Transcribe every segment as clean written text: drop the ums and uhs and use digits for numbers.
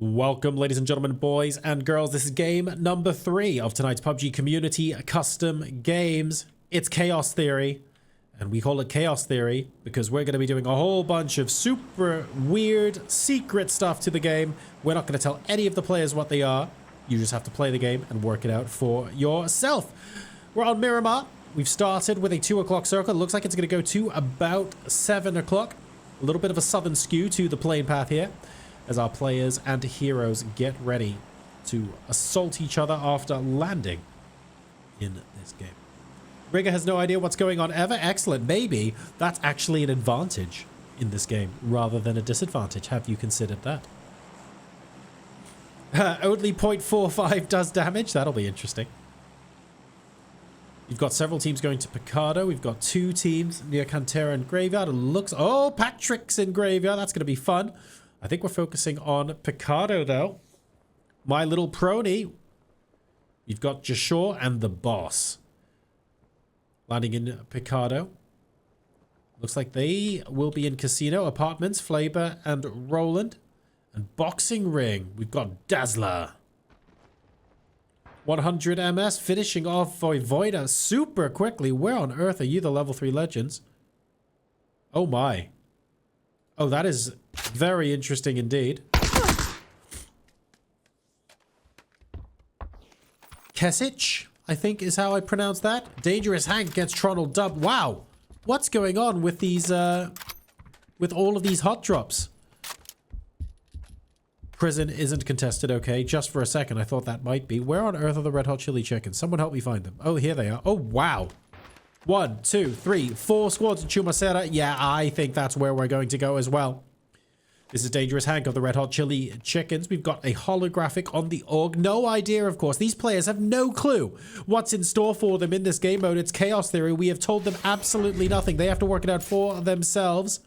Welcome, ladies and gentlemen, boys and girls. This is game number 3 of tonight's PUBG Community Custom Games. It's Chaos Theory, and we call it Chaos Theory because we're going to be doing a whole bunch of super weird, secret stuff to the game. We're not going to tell any of the players what they are. You just have to play the game and work it out for yourself. We're on Miramar. We've started with a 2 o'clock circle. It looks like it's going to go to about 7 o'clock. A little bit of a southern skew to the plane path here, as our players and heroes get ready to assault each other after landing in this game. Rigger has no idea what's going on ever. Excellent. Maybe that's actually an advantage in this game rather than a disadvantage. Have you considered that? Only 0.45 does damage. That'll be interesting. You've got several teams going to Picado. We've got 2 teams near Cantera and Graveyard. It looks... Oh, Patrick's in Graveyard. That's going to be fun. I think we're focusing on Picado, though. My little prony. You've got Joshua and the boss landing in Picado. Looks like they will be in Casino, Apartments, Flavor, and Roland. And Boxing Ring, we've got Dazzler. 100 MS, finishing off Voivoda super quickly. Where on earth are you, the level 3 legends? Oh my. Oh, that is very interesting indeed. Kesic, I think is how I pronounce that. Dangerous Hank gets Tronald Dub. Wow. What's going on with these, with all of these hot drops? Prison isn't contested. Okay, just for a second, I thought that might be. Where on earth are the red hot chili chickens? Someone help me find them. Oh, here they are. Oh, wow. 1, 2, 3, 4 squads in Chumacera. Yeah, I think that's where we're going to go as well. This is Dangerous Hank of the Red Hot Chili Chickens. We've got a holographic on the org. No idea, of course. These players have no clue what's in store for them in this game mode. It's Chaos Theory. We have told them absolutely nothing. They have to work it out for themselves.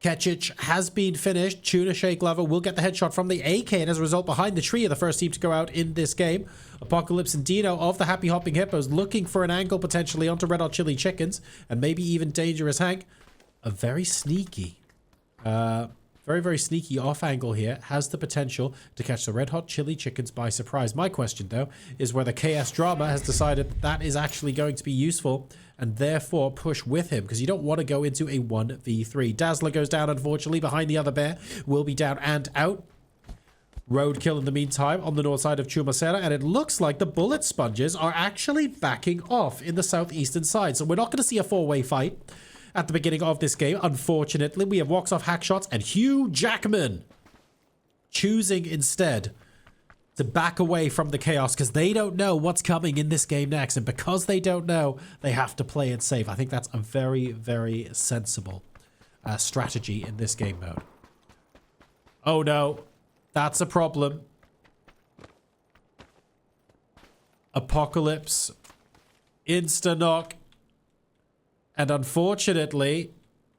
Kecic has been finished. Tuna Shake Lover will get the headshot from the AK, and as a result, behind the tree are the first team to go out in this game. Apocalypse and Dino of the Happy Hopping Hippos looking for an angle potentially onto Red Hot Chili Chickens, and maybe even Dangerous Hank. A very sneaky, very sneaky off angle here has the potential to catch the Red Hot Chili Chickens by surprise. My question, though, is whether KS Drama has decided that is actually going to be useful and therefore push with him, because you don't want to go into a 1v3. Dazzler goes down, unfortunately, behind the other bear. Will be down and out. Roadkill in the meantime on the north side of Chumacera, and it looks like the bullet sponges are actually backing off in the southeastern side. So we're not going to see a 4-way fight at the beginning of this game. Unfortunately, we have walks off hack shots and Hugh Jackman choosing instead to back away from the chaos because they don't know what's coming in this game next. And because they don't know, they have to play it safe. I think that's a very sensible strategy in this game mode. Oh no, that's a problem. Apocalypse. Insta-knock. And unfortunately,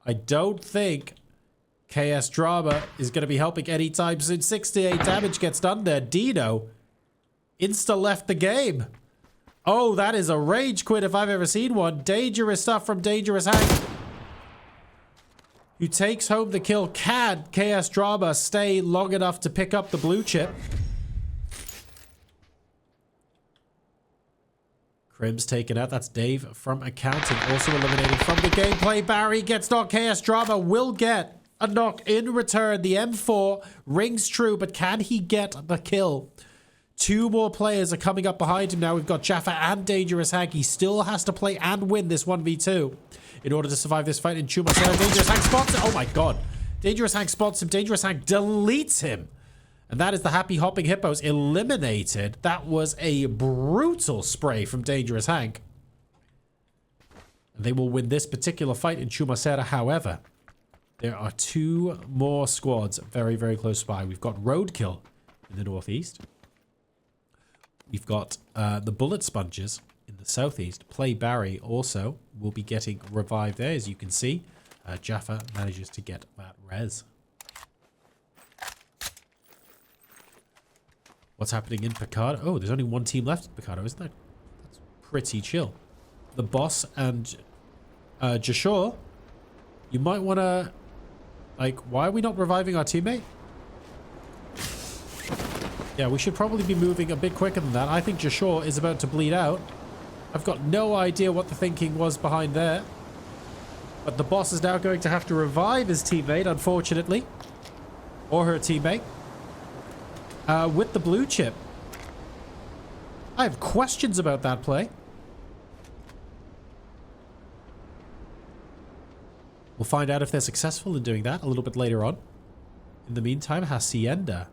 I don't think KS Drama is going to be helping anytime soon. 68 damage gets done there. Dino insta left the game. Oh, that is a rage quit if I've ever seen one. Dangerous stuff from Dangerous Hank, who takes home the kill. Can KS Drama stay long enough to pick up the blue chip? Cribs taken out. That's Dave from accounting. Also eliminated from the gameplay. Barry gets knocked. KS Drama will get a knock in return. The M4 rings true, but can he get the kill? 2 more players are coming up behind him now. We've got Jaffa and Dangerous Hank. He still has to play and win this 1v2 in order to survive this fight in Chumacera. Dangerous Hank spots him. Oh my god. Dangerous Hank spots him. Dangerous Hank deletes him. And that is the Happy Hopping Hippos eliminated. That was a brutal spray from Dangerous Hank. And they will win this particular fight in Chumacera. However, there are 2 more squads very close by. We've got Roadkill in the northeast. We've got the Bullet Sponges in the southeast. Play Barry also will be getting revived there, as you can see. Jaffa manages to get that res. What's happening in Picado? Oh, there's only 1 team left in Picado, isn't that? That's pretty chill. The boss and Joshua, you might want to... Like, why are we not reviving our teammate? Yeah, we should probably be moving a bit quicker than that. I think Joshua is about to bleed out. I've got no idea what the thinking was behind there. But the boss is now going to have to revive his teammate, unfortunately. Or her teammate. With the blue chip. I have questions about that play. We'll find out if they're successful in doing that a little bit later on. In the meantime, Hacienda.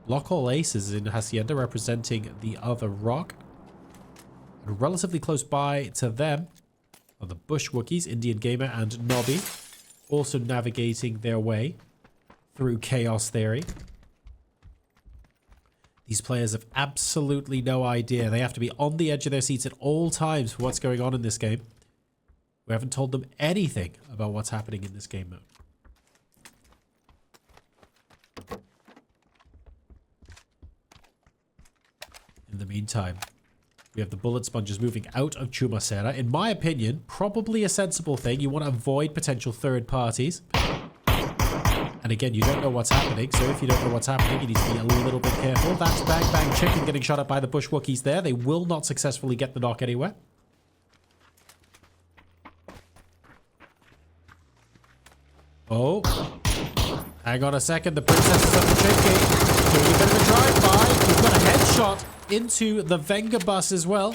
Lock all aces in Hacienda, representing the other rock. And relatively close by to them are the Bush Wookiees, Indian Gamer and Nobby. Also navigating their way through Chaos Theory. These players have absolutely no idea. They have to be on the edge of their seats at all times for what's going on in this game. We haven't told them anything about what's happening in this game mode. In the meantime, we have the bullet sponges moving out of Chumacera. In my opinion, probably a sensible thing. You want to avoid potential third parties. And again, you don't know what's happening. So if you don't know what's happening, you need to be a little bit careful. That's Bang Bang Chicken getting shot at by the Bush Wookiees there. They will not successfully get the knock anywhere. Oh. Hang on a second. The princesses of the Chinky doing a bit of a drive-by. We've got a headshot into the Venga bus as well.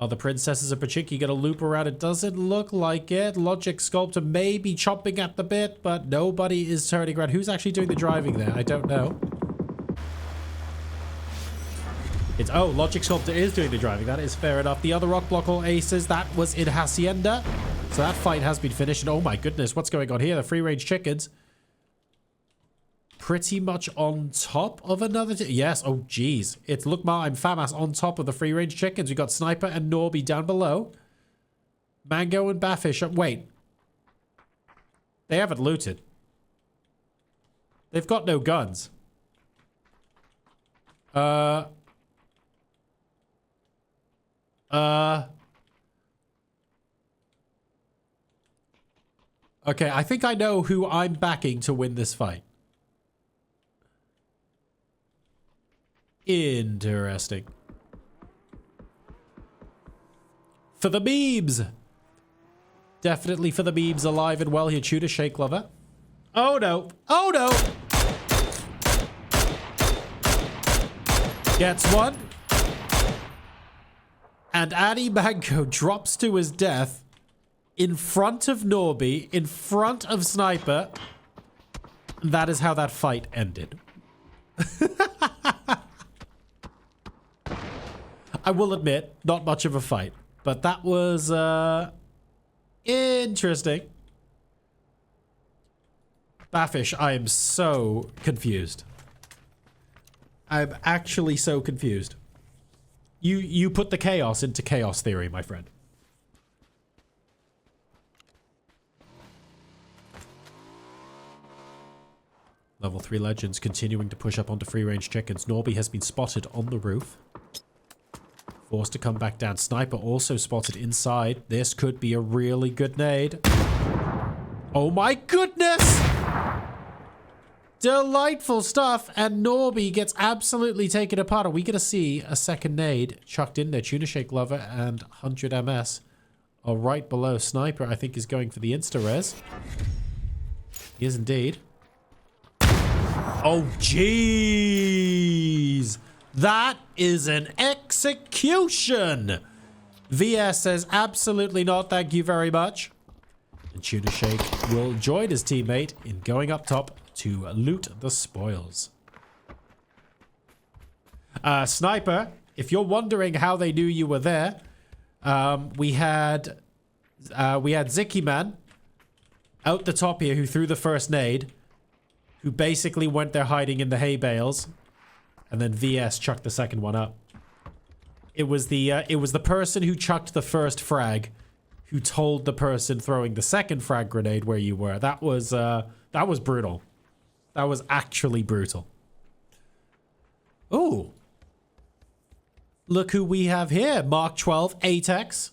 Are the princesses of Pachinki going to loop around? It doesn't look like it. Logic Sculptor may be chomping at the bit, but nobody is turning around. Who's actually doing the driving there? I don't know. It's, oh, Logic Sculptor is doing the driving. That is fair enough. The other rock block all aces, that was in Hacienda. So that fight has been finished. And oh my goodness, what's going on here? The free-range chickens pretty much on top of another... Yes, oh geez. It's Lukma and Famas on top of the free-range chickens. We got Sniper and Norby down below. Mango and Baffish. Wait. They haven't looted. They've got no guns. Okay, I think I know who I'm backing to win this fight. Interesting. For the memes! Definitely for the memes, alive and well here. Tuna Shake Lover. Oh no! Oh no! Gets one. And Annie Mango drops to his death in front of Norby, in front of Sniper. That is how that fight ended. I will admit, not much of a fight, but that was interesting. Baffish, I am so confused. I'm actually so confused. You put the chaos into Chaos Theory, my friend. Level 3 Legends continuing to push up onto free-range chickens. Norby has been spotted on the roof. Forced to come back down. Sniper also spotted inside. This could be a really good nade. Oh my goodness! Delightful stuff. And Norby gets absolutely taken apart. Are we going to see a second nade chucked in there? Tuna Shake Lover and 100 MS are right below. Sniper, I think, is going for the insta-res. He is indeed. Oh, jeez. That is an execution. VS says, absolutely not. Thank you very much. And Tuna Shake will join his teammate in going up top to loot the spoils. Sniper, if you're wondering how they knew you were there, we had Zicky Man out the top here who threw the first nade, who basically went there hiding in the hay bales, and then VS chucked the second one up. It was the person who chucked the first frag who told the person throwing the second frag grenade where you were. That was brutal. That was actually brutal. Oh. Look who we have here. Mark 12 Atex.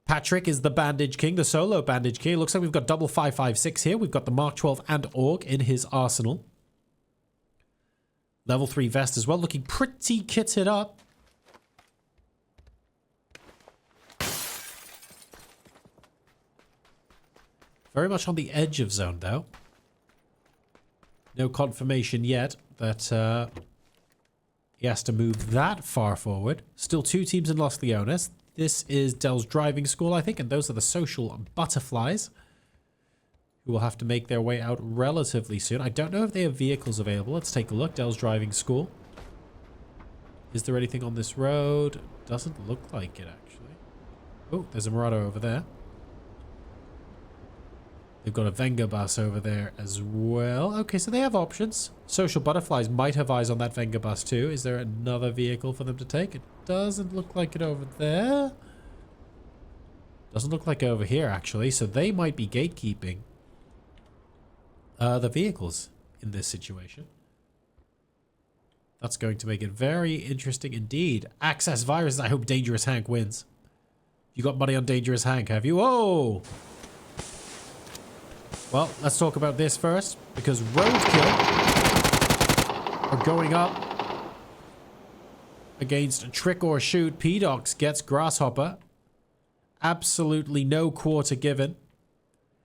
Patrick is the Bandage King, the solo Bandage King. It looks like we've got double 556 here. We've got the Mark 12 and AUG in his arsenal. Level 3 vest as well, looking pretty kitted up. Very much on the edge of zone, though. No confirmation yet that he has to move that far forward. Still 2 teams in Los Leones. This is Dell's driving school, I think, and those are the social butterflies who will have to make their way out relatively soon. I don't know if they have vehicles available. Let's take a look. Dell's driving school. Is there anything on this road? Doesn't look like it, actually. Oh, there's a Murado over there. They've got a Venga bus over there as well. Okay, so they have options. Social butterflies might have eyes on that Venga bus too. Is there another vehicle for them to take? It doesn't look like it over there. Doesn't look like over here, actually. So they might be gatekeeping the vehicles in this situation. That's going to make it very interesting indeed. Access viruses. I hope Dangerous Hank wins. You got money on Dangerous Hank, have you? Oh! Well, let's talk about this first, because Roadkill are going up against Trick or Shoot. P-Dox gets Grasshopper. Absolutely no quarter given.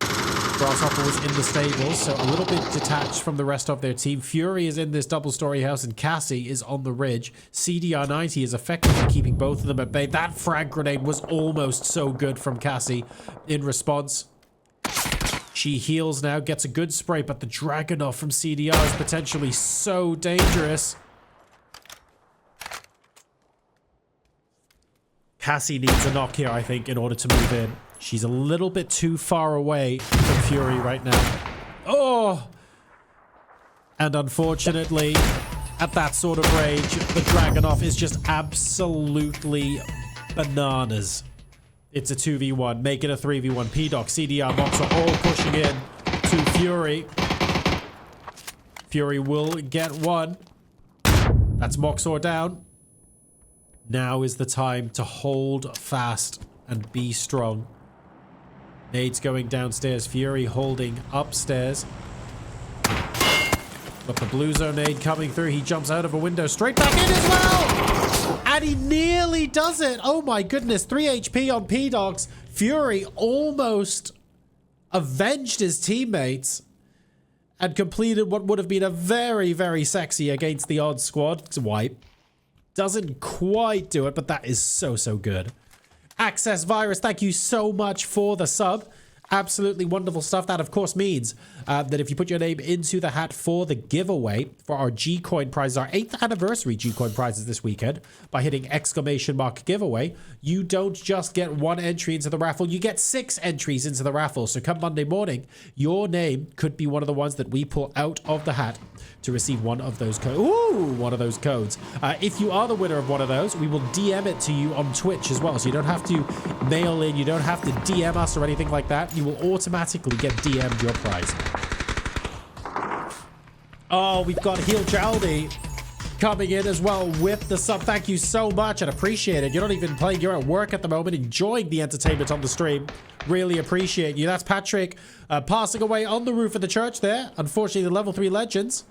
Grasshopper was in the stables, so a little bit detached from the rest of their team. Fury is in this double-story house, and Cassie is on the ridge. CDR90 is effectively keeping both of them at bay. That frag grenade was almost so good from Cassie in response. She heals now, gets a good spray, but the Dragunov from CDR is potentially so dangerous. Cassie needs a knock here, I think, in order to move in. She's a little bit too far away from Fury right now. Oh! And unfortunately, at that sort of range, the Dragunov is just absolutely bananas. It's a 2v1. Make it a 3v1. P-Doc, CDR, Mox are all pushing in to Fury. Fury will get one. That's Moxor down. Now is the time to hold fast and be strong. Nade's going downstairs. Fury holding upstairs. Got the blue zone nade coming through. He jumps out of a window straight back in as well. And he nearly does it. Oh my goodness. 3 HP on P-Dogs. Fury almost avenged his teammates and completed what would have been a very, very sexy against the odds squad wipe. Doesn't quite do it, but that is so, so good. Access Virus, thank you so much for the sub. Absolutely wonderful stuff. That, of course, means that if you put your name into the hat for the giveaway for our G-Coin prizes, our 8th anniversary G-Coin prizes this weekend, by hitting ! giveaway, you don't just get 1 entry into the raffle, you get 6 entries into the raffle. So come Monday morning, your name could be one of the ones that we pull out of the hat to receive one of those codes. Ooh, one of those codes. If you are the winner of one of those, we will DM it to you on Twitch as well. So you don't have to mail in, you don't have to DM us or anything like that. You will automatically get DM'd your prize. Oh, we've got Heel Jaldi coming in as well with the sub. Thank you so much and appreciate it. You're not even playing, you're at work at the moment, enjoying the entertainment on the stream. Really appreciate you. That's Patrick passing away on the roof of the church there. Unfortunately, the level 3 legends,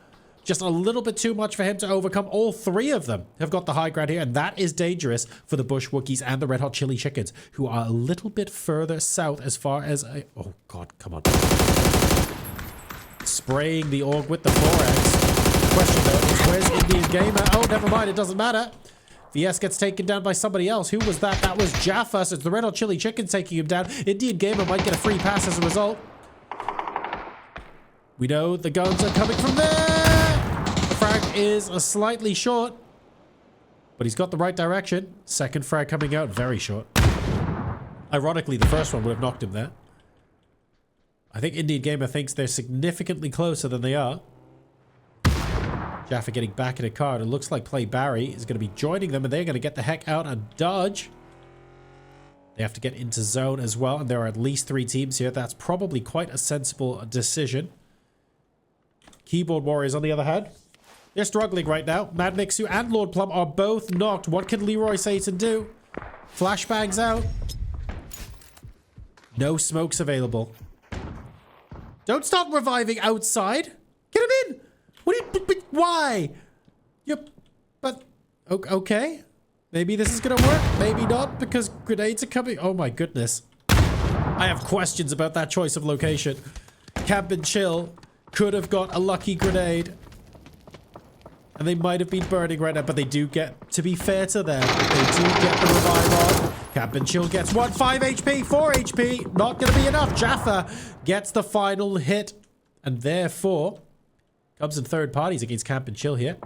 just a little bit too much for him to overcome. All 3 of them have got the high ground here, and that is dangerous for the Bush Wookiees and the Red Hot Chili Chickens, who are a little bit further south as far as... oh, God, come on. Spraying the org with the 4X. Question, though, is where's Indian Gamer? Oh, never mind, it doesn't matter. VS gets taken down by somebody else. Who was that? That was Jaffa, so it's the Red Hot Chili Chickens taking him down. Indian Gamer might get a free pass as a result. We know the guns are coming from there. The frag is slightly short, but he's got the right direction. Second frag coming out, very short. Ironically, the first one would have knocked him there. I think Indian Gamer thinks they're significantly closer than they are. Jaffa getting back in a car. It looks like Play Barry is going to be joining them, and they're going to get the heck out and dodge. They have to get into zone as well, and there are at least 3 teams here. That's probably quite a sensible decision. Keyboard Warriors, on the other hand, they're struggling right now. Mad Mixu and Lord Plum are both knocked. What can Leroy Satan do? Flashbangs out. No smokes available. Don't start reviving outside. Get him in. What are you... Why? Yep. But, okay. Maybe this is gonna work. Maybe not, because grenades are coming. Oh my goodness. I have questions about that choice of location. Camp and Chill could have got a lucky grenade. And they might have been burning right now, but they do get, to be fair to them, they do get the revive on. Camp and Chill gets 5 HP, 4 HP. Not going to be enough. Jaffa gets the final hit. And therefore, comes in third parties against Camp and Chill here.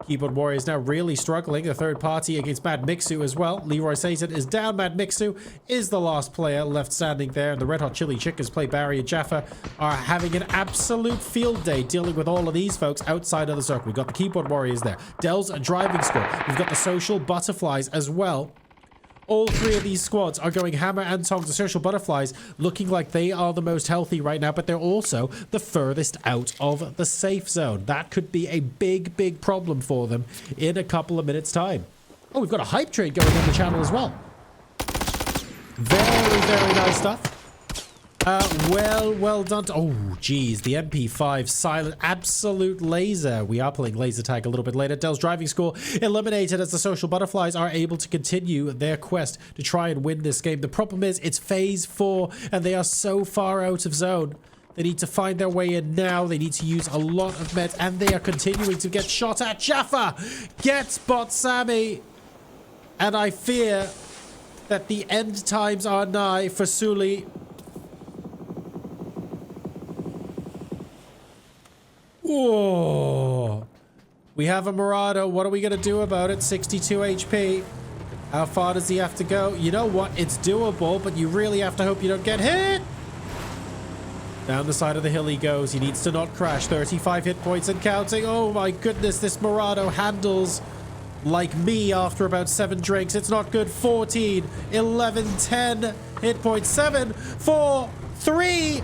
Keyboard Warriors now really struggling. The third party against Mad Mixu as well. Leroy Satan is down. Mad Mixu is the last player left standing there. And the Red Hot Chili Chickens play Barry and Jaffa are having an absolute field day dealing with all of these folks outside of the circle. We've got the Keyboard Warriors there. Dell's a driving squad. We've got the Social Butterflies as well. All three of these squads are going hammer and tongs. The Social Butterflies looking like they are the most healthy right now, but they're also the furthest out of the safe zone. That could be a big, big problem for them in a couple of minutes' time. Oh, we've got a hype trade going on the channel as well. Very, very nice stuff. Well done. Oh, geez. The MP5 silent. Absolute laser. We are playing laser tag a little bit later. Dell's driving score eliminated as the Social Butterflies are able to continue their quest to try and win this game. The problem is it's phase 4 and they are so far out of zone. They need to find their way in now. They need to use a lot of meds and they are continuing to get shot at. Jaffa gets Bot Sammy. And I fear that the end times are nigh for Sully. Whoa. We have a Murado. What are we going to do about it? 62 HP. How far does he have to go? You know what? It's doable, but you really have to hope you don't get hit. Down the side of the hill he goes. He needs to not crash. 35 hit points and counting. Oh my goodness. This Murado handles like me after about 7 drinks. It's not good. 14, 11, 10 hit points. 7, 4, 3.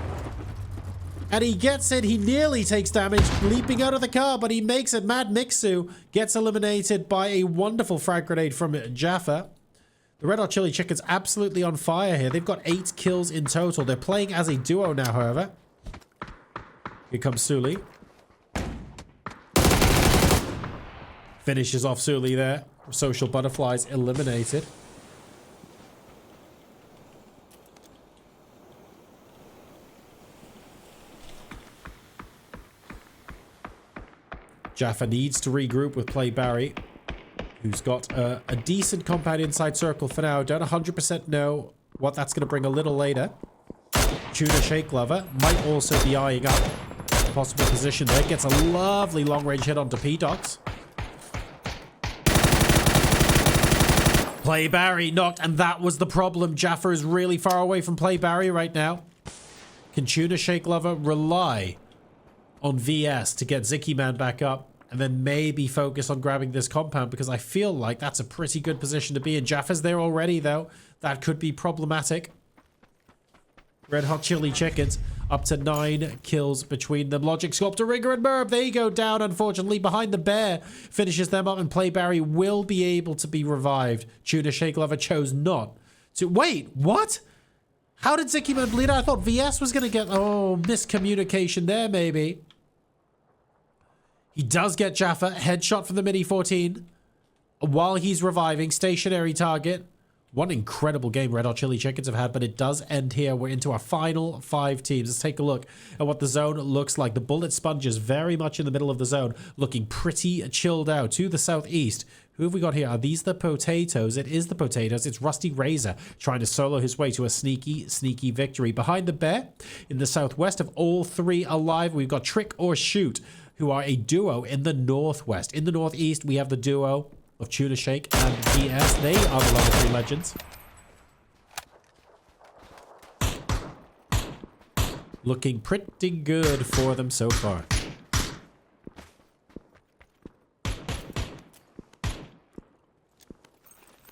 And he gets it. He nearly takes damage leaping out of the car, but he makes it. Mad Mixu gets eliminated by a wonderful frag grenade from Jaffa. The Red Hot Chili Chicken's absolutely on fire here. They've got 8 kills in total. They're playing as a duo now, however. Here comes Sully. Finishes off Sully there. Social Butterflies eliminated. Jaffa needs to regroup with Play Barry, who's got a decent compound inside circle for now. Don't 100% know what that's going to bring a little later. Tuna Shake Lover might also be eyeing up a possible position there. Gets a lovely long-range hit onto P-Docs. Play Barry knocked, and that was the problem. Jaffa is really far away from Play Barry right now. Can Tuna Shake Lover rely on VS to get Zicky Man back up and then maybe focus on grabbing this compound, because I feel like that's a pretty good position to be in. Jaffa's there already though. That could be problematic. Red Hot Chili Chickens up to 9 kills between them. Logic Sculptor, Rigger and Merb, they go down unfortunately behind the bear. Finishes them up and Play Barry will be able to be revived. Tuna Shake Lover chose not to. Wait, what? How did Zicky Man bleed out? I thought VS was going to get... Oh, miscommunication there, maybe. He does get Jaffa. Headshot from the Mini-14. While he's reviving. Stationary target. One incredible game Red Hot Chili Chickens have had, but it does end here. We're into our final 5 teams. Let's take a look at what the zone looks like. The Bullet Sponges very much in the middle of the zone. Looking pretty chilled out. To the southeast. Who have we got here? Are these the Potatoes? It is the Potatoes. It's Rusty Razor trying to solo his way to a sneaky, sneaky victory. Behind the bear, in the southwest of all 3 alive, we've got Trick or Shoot, who are a duo in the northwest. In the northeast, we have the duo of Tuna Shake and VS. They are the level 3 legends. Looking pretty good for them so far.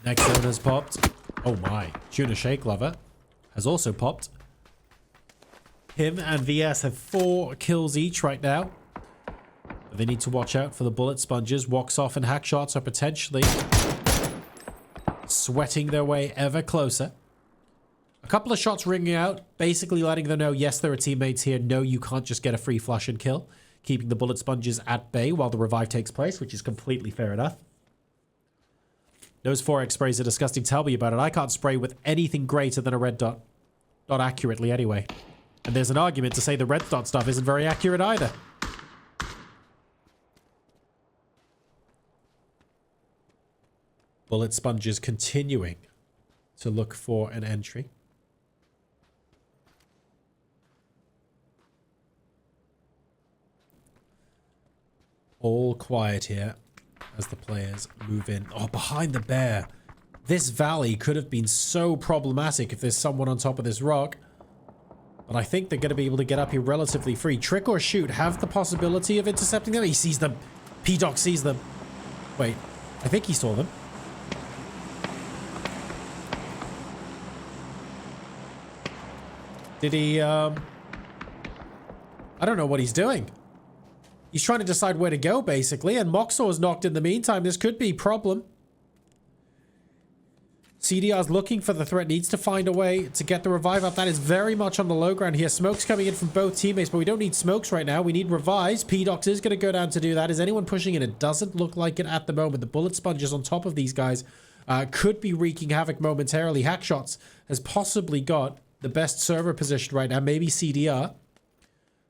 Next zone has popped. Oh my. Tuna Shake Lover has also popped. Him and VS have 4 kills each right now. But they need to watch out for the Bullet Sponges. Walks Off and Hack Shots are potentially sweating their way ever closer. A couple of shots ringing out, basically letting them know, yes, there are teammates here. No, you can't just get a free flush and kill. keeping the bullet sponges at bay while the revive takes place, which is completely fair enough. Those 4x sprays are disgusting. Tell me about it. I can't spray with anything greater than a red dot. Not accurately, anyway. And there's an argument to say the red dot stuff isn't very accurate either. Bullet sponges continuing to look for an entry. All quiet here as the players move in. Oh, behind the bear. This valley could have been so problematic if there's someone on top of this rock. But I think they're going to be able to get up here relatively free. Trick or shoot have the possibility of intercepting them. He sees them. P-Doc sees them. Wait, I think he saw them. Did he, I don't know what he's doing. He's trying to decide where to go, basically, and Moxor's knocked in the meantime. This could be a problem. CDR's looking for the threat, needs to find a way to get the revive up. That is very much on the low ground here. Smoke's coming in from both teammates, but we don't need smokes right now. We need revives. P-Dox is going to go down to do that. Is anyone pushing in? It doesn't look like it at the moment. The bullet sponges on top of these guys could be wreaking havoc momentarily. Hackshots has possibly got the best server position right now. Maybe CDR.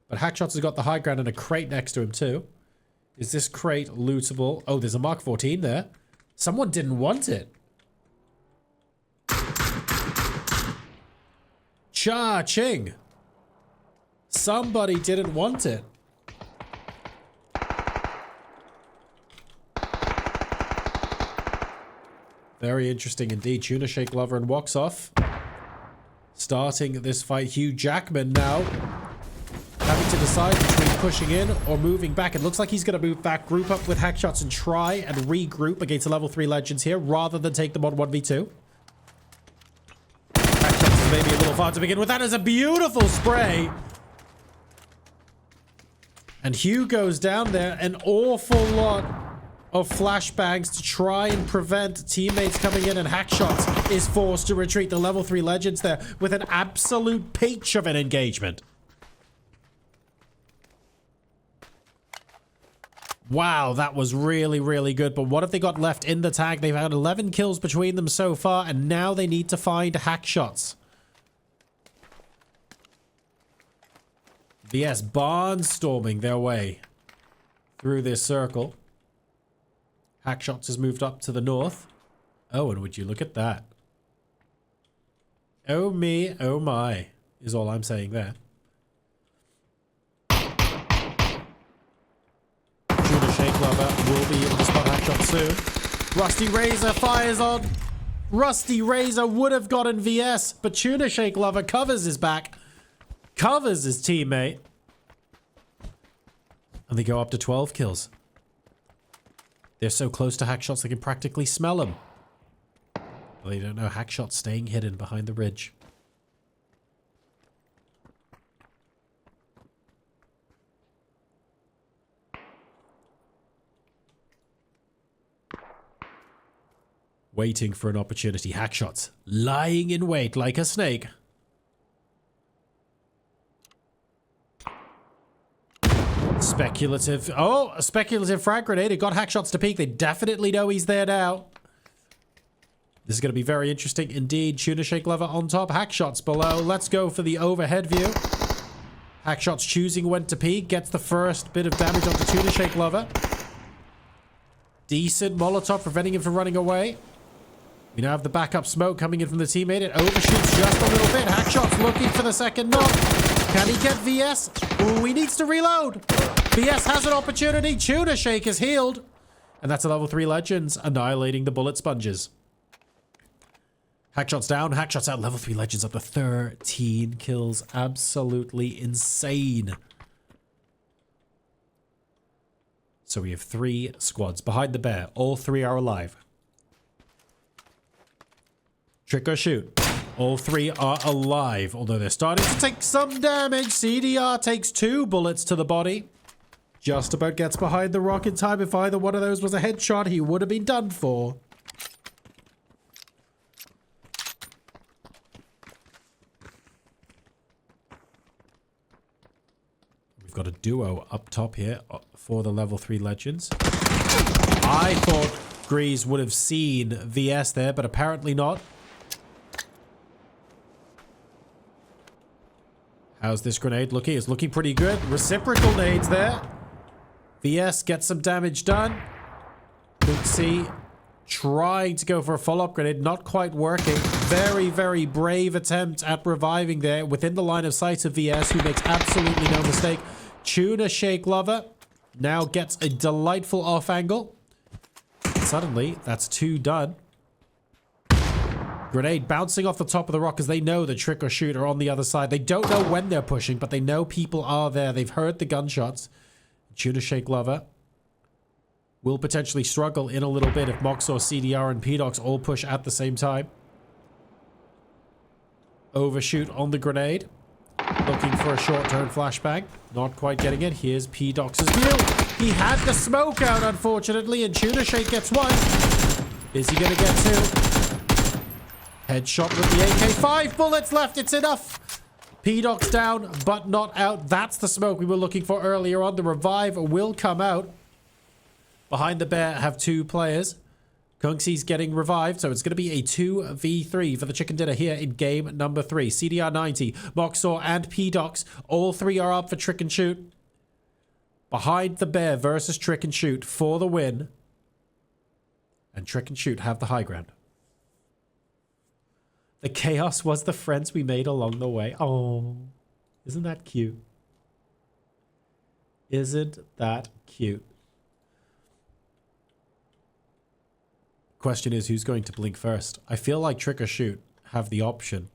But Hackshots has got the high ground and a crate next to him too. Is this crate lootable? Oh, there's a Mark 14 there. Someone didn't want it. Cha-ching. Somebody didn't want it. Very interesting indeed. Tuna Shake Lover and Walks Off. Starting this fight. Hugh Jackman now having to decide between pushing in or moving back. It looks like he's going to move back, group up with Hackshots and try and regroup against the level 3 legends here rather than take them on 1v2. Hackshots is maybe a little far to begin with. That is a beautiful spray. And Hugh goes down there. An awful lot of flashbangs to try and prevent teammates coming in, and Hackshots is forced to retreat. The level 3 legends there with an absolute peach of an engagement. Wow, that was really, really good. But what have they got left in the tag? They've had 11 kills between them so far, and now they need to find Hackshots. VS barnstorming their way through this circle. Hackshots has moved up to the north. Oh, and would you look at that? Oh me, oh my, is all I'm saying there. Tuna Shake Lover will be in the spot Hackshot soon. Rusty Razor fires on. Rusty Razor would have gotten VS, but Tuna Shake Lover covers his back. Covers his teammate. And they go up to 12 kills. They're so close to Hackshots they can practically smell them. But they don't know Hackshots staying hidden behind the ridge. Waiting for an opportunity. Hackshots lying in wait like a snake. Speculative. Oh, a speculative frag grenade. It got Hackshots to peek. They definitely know he's there now. This is going to be very interesting indeed. Tuna Shake Lover on top. Hackshots below. Let's go for the overhead view. Hackshots choosing when to peek. Gets the first bit of damage onto Tuna Shake Lover. Decent Molotov preventing him from running away. We now have the backup smoke coming in from the teammate. It overshoots just a little bit. Hackshots looking for the second knock. Can he get VS? Ooh, he needs to reload. VS has an opportunity. Tuna Shake is healed. And that's a level 3 Legends annihilating the bullet sponges. Hackshots down. Hackshots out. Level 3 Legends up to 13 kills. Absolutely insane. So we have 3 squads behind the bear. All 3 are alive. Trick or shoot. All 3 are alive, although they're starting to take some damage. CDR takes 2 bullets to the body. Just about gets behind the rock in time. If either one of those was a headshot, he would have been done for. We've got a duo up top here for the level 3 legends. I thought Grease would have seen VS there, but apparently not. How's this grenade looking? It's looking pretty good. Reciprocal nades there. VS gets some damage done. Oopsie. Trying to go for a follow-up grenade. Not quite working. Very, very brave attempt at reviving there within the line of sight of VS, who makes absolutely no mistake. Tuna Shake Lover now gets a delightful off angle. Suddenly, that's 2 done. Grenade bouncing off the top of the rock as they know the trick or shoot are on the other side. They don't know when they're pushing, but they know people are there. They've heard the gunshots. Tuna Shake Lover will potentially struggle in a little bit if Moxor, CDR, and PDox all push at the same time. Overshoot on the grenade. Looking for a short turn flashbang. Not quite getting it. Here's PDox's view. He had the smoke out, unfortunately, and Tuna Shake gets 1. Is he going to get 2? Headshot with the AK. 5 bullets left. It's enough. PDox down, but not out. That's the smoke we were looking for earlier on. The revive will come out. Behind the bear have 2 players. Kungsi's getting revived, so it's going to be a 2v3 for the chicken dinner here in game number 3. CDR 90, Moxor, and PDox. All 3 are up for trick and shoot. Behind the bear versus trick and shoot for the win. And trick and shoot have the high ground. The chaos was the friends we made along the way. Oh, isn't that cute? Isn't that cute? Question is, who's going to blink first? I feel like Trick or Shoot have the option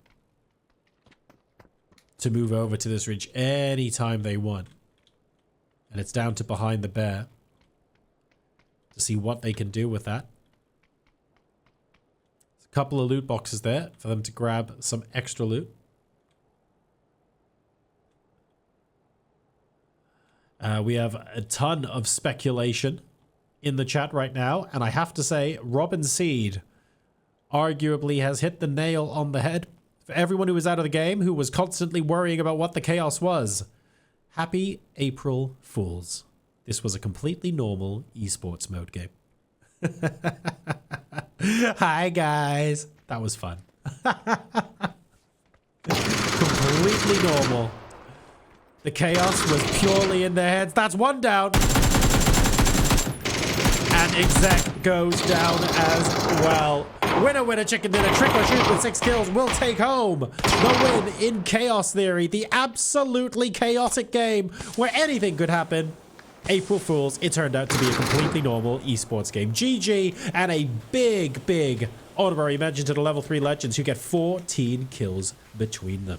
to move over to this ridge anytime they want. And it's down to Behind the Bear to see what they can do with that. There's a couple of loot boxes there for them to grab some extra loot. We have a ton of speculation in the chat right now, and I have to say, Robin Seed arguably has hit the nail on the head for everyone who was out of the game, who was constantly worrying about what the chaos was. Happy April Fools. This was a completely normal esports mode game. Hi, guys. That was fun. Completely normal. The chaos was purely in their heads. That's 1 down. And Exec goes down as well. Winner, winner, chicken dinner. Trick or Shoot with 6 kills will take home the win in Chaos Theory. The absolutely chaotic game where anything could happen. April Fools, it turned out to be a completely normal esports game. GG, and a big, big honorary mention to the level 3 legends who get 14 kills between them.